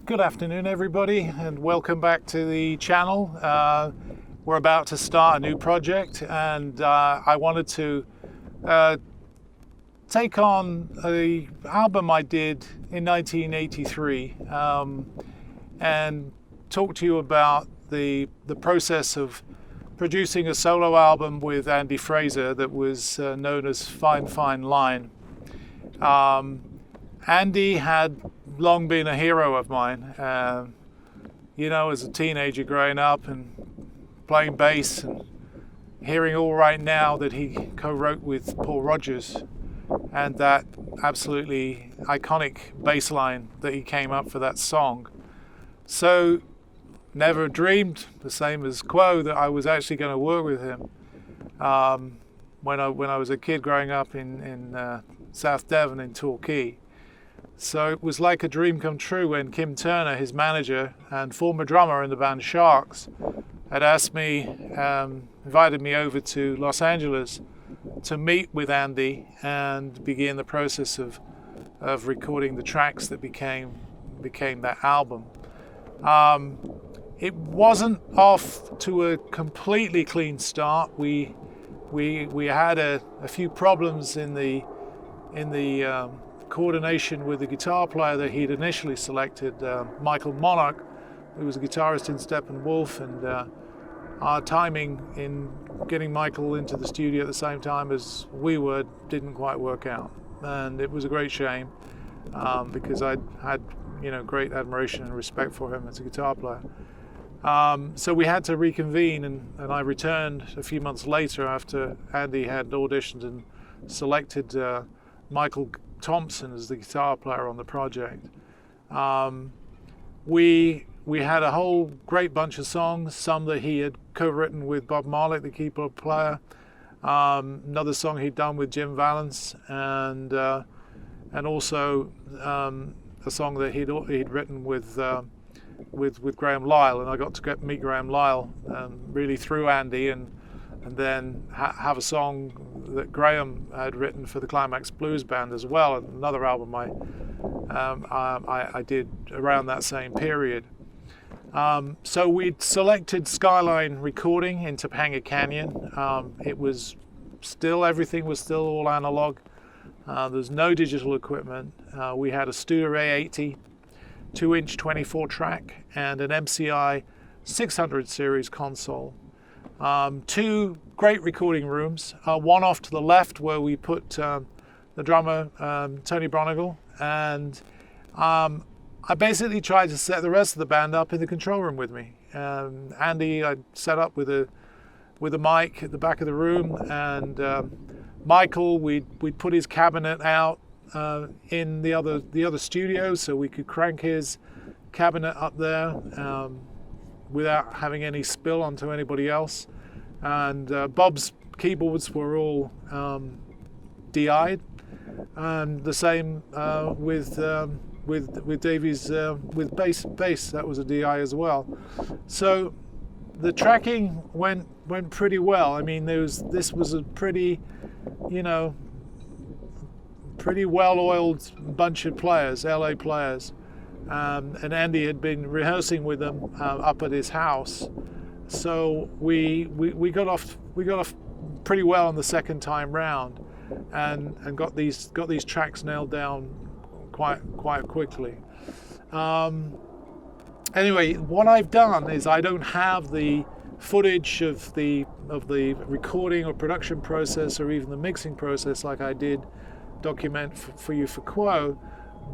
Good afternoon, everybody, and welcome back to the channel. We're about to start a new project, and I wanted to take on an album I did in 1983 and talk to you about the process of producing a solo album with Andy Fraser that was known as Fine Fine Line. Andy had long been a hero of mine. As a teenager growing up and playing bass and hearing All Right Now that he co-wrote with Paul Rodgers, and that absolutely iconic bass line that he came up for that song. So never dreamed, the same as Quo, that I was actually going to work with him. When I was a kid growing up in South Devon in Torquay. So it was like a dream come true when Kim Turner, his manager and former drummer in the band Sharks, had asked me, invited me over to Los Angeles to meet with Andy and begin the process of recording the tracks that became that album. It wasn't off to a completely clean start. We had a few problems in the coordination with the guitar player that he'd initially selected, Michael Monarch, who was a guitarist in Steppenwolf, and our timing in getting Michael into the studio at the same time as we were didn't quite work out, and it was a great shame because I had great admiration and respect for him as a guitar player. So we had to reconvene, and I returned a few months later after Andy had auditioned and selected Michael Thompson as the guitar player on the project. We had a whole great bunch of songs, some that he had co-written with Bob Marlick, the keyboard player, another song he'd done with Jim Valance, and also a song that he'd written with Graham Lyle, and I got to meet Graham Lyle really through Andy, and then have a song that Graham had written for the Climax Blues Band as well, another album I did around that same period. So we'd selected Skyline Recording in Topanga Canyon. Everything was still all analog. There's no digital equipment. We had a Studer A80 2-inch 24-track and an MCI 600 series console. Two great recording rooms, one off to the left where we put the drummer Tony Bronigal, and I basically tried to set the rest of the band up in the control room with me. Andy I set up with a mic at the back of the room, and Michael we'd put his cabinet out in the other studio so we could crank his cabinet up there without having any spill onto anybody else. And Bob's keyboards were all DI'd, and the same with Davey's with bass that was a DI as well. So the tracking went pretty well. I mean, this was a pretty well-oiled bunch of players, LA players. And Andy had been rehearsing with them up at his house, so we got off pretty well on the second time round, and got these tracks nailed down quite quickly. Anyway, what I've done is I don't have the footage of the recording or production process or even the mixing process like I did document for you for Quo.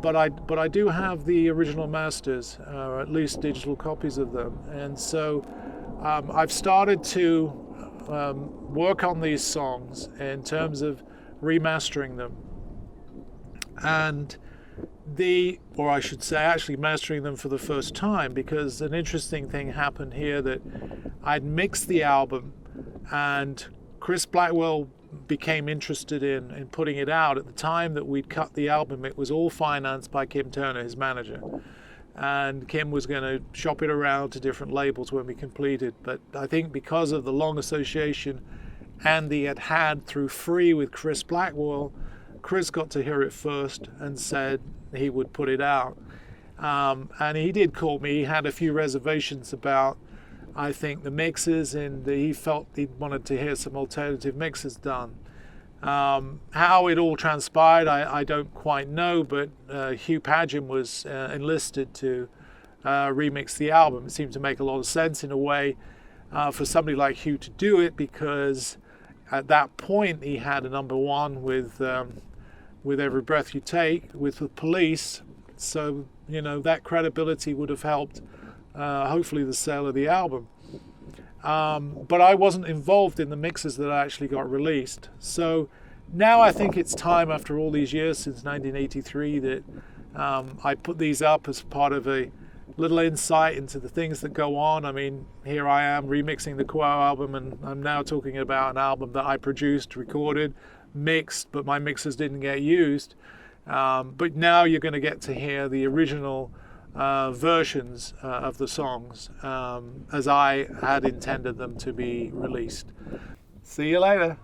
But I do have the original masters, or at least digital copies of them, and so I've started to work on these songs in terms of remastering them, or I should say actually mastering them for the first time, because an interesting thing happened here that I'd mixed the album, and Chris Blackwell became interested in putting it out. At the time that we'd cut the album, it was all financed by Kim Turner, his manager, and Kim was going to shop it around to different labels when we completed. But I think because of the long association Andy had through Free with Chris Blackwell, Chris got to hear it first and said he would put it out. And he did call me. He had a few reservations about, I think, the mixes, and he felt he wanted to hear some alternative mixes done. How it all transpired, I don't quite know, but Hugh Padgham was enlisted to remix the album. It seemed to make a lot of sense in a way for somebody like Hugh to do it, because at that point he had a #1 with Every Breath You Take with the Police. So, you know, that credibility would have helped hopefully the sale of the album. But I wasn't involved in the mixes that actually got released. So now I think it's time, after all these years since 1983, that I put these up as part of a little insight into the things that go on. I mean, here I am remixing the Quo album, and I'm now talking about an album that I produced, recorded, mixed, but my mixes didn't get used. But now you're going to get to hear the original versions of the songs as I had intended them to be released. See you later.